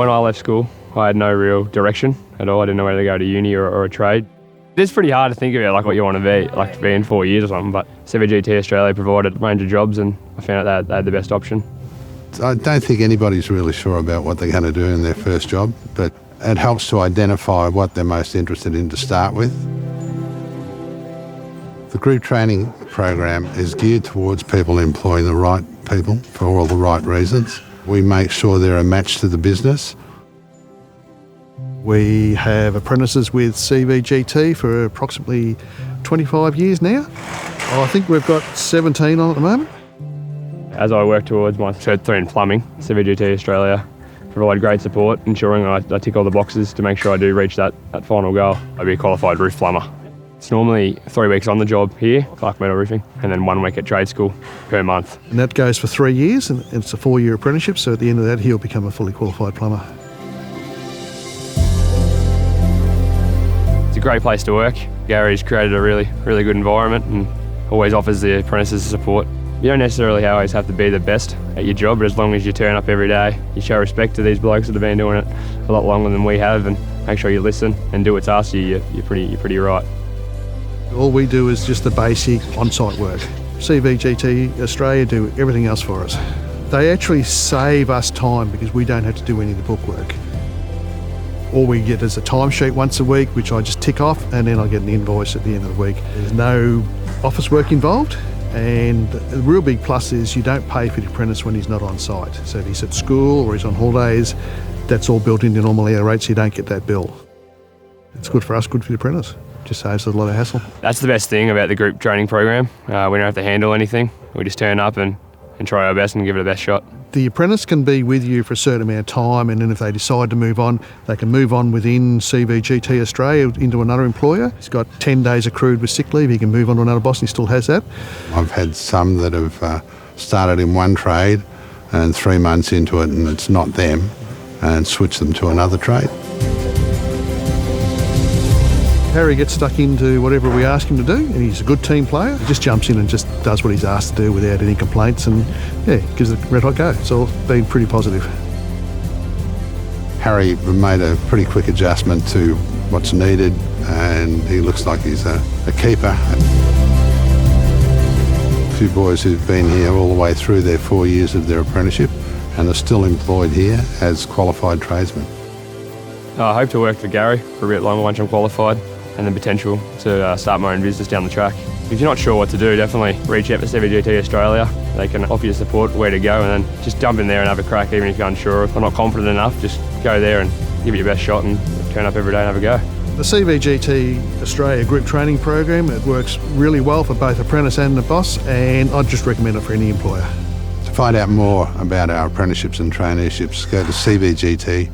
When I left school, I had no real direction at all. I didn't know whether to go to uni or a trade. It's pretty hard to think about like what you want to be, like be in 4 years or something, but CVGT Australia provided a range of jobs and I found out they had the best option. I don't think anybody's really sure about what they're going to do in their first job, but it helps to identify what they're most interested in to start with. The group training program is geared towards people employing the right people for all the right reasons. We make sure they're a match to the business. We have apprentices with CVGT for approximately 25 years now. I think we've got 17 on at the moment. As I work towards my Cert 3 in plumbing, CVGT Australia provide great support, ensuring I tick all the boxes to make sure I do reach that final goal. I'll be a qualified roof plumber. It's normally 3 weeks on the job here, Clark Metal Roofing, and then 1 week at trade school per month. And that goes for 3 years, and it's a 4-year apprenticeship, so at the end of that he'll become a fully qualified plumber. It's a great place to work. Gary's created a really good environment and always offers the apprentices support. You don't necessarily always have to be the best at your job, but as long as you turn up every day, you show respect to these blokes that have been doing it a lot longer than we have, and make sure you listen and do what's asked of you, you're pretty right. All we do is just the basic on-site work. CVGT Australia do everything else for us. They actually save us time because we don't have to do any of the bookwork. All we get is a timesheet once a week, which I just tick off, and then I get an invoice at the end of the week. There's no office work involved, and the real big plus is you don't pay for the apprentice when he's not on site. So if he's at school or he's on holidays, that's all built into normal hour rate, so you don't get that bill. It's good for us, good for the apprentice. Just saves us a lot of hassle. That's the best thing about the group training program. We don't have to handle anything. We just turn up and try our best and give it the best shot. The apprentice can be with you for a certain amount of time, and then if they decide to move on, they can move on within CVGT Australia into another employer. He's got 10 days accrued with sick leave. He can move on to another boss and he still has that. I've had some that have started in one trade and 3 months into it and it's not them, and switch them to another trade. Harry gets stuck into whatever we ask him to do, and he's a good team player. He just jumps in and just does what he's asked to do without any complaints, and yeah, gives it a red hot go. It's all been pretty positive. Harry made a pretty quick adjustment to what's needed, and he looks like he's a keeper. A few boys who've been here all the way through their 4 years of their apprenticeship and are still employed here as qualified tradesmen. I hope to work for Gary for a bit longer once I'm qualified, and the potential to start my own business down the track. If you're not sure what to do, definitely reach out to CVGT Australia. They can offer you support where to go, and then just jump in there and have a crack even if you're unsure. If I'm not confident enough, just go there and give it your best shot and turn up every day and have a go. The CVGT Australia group training program, it works really well for both apprentice and the boss, and I'd just recommend it for any employer. To find out more about our apprenticeships and traineeships, go to cvgt.com.au.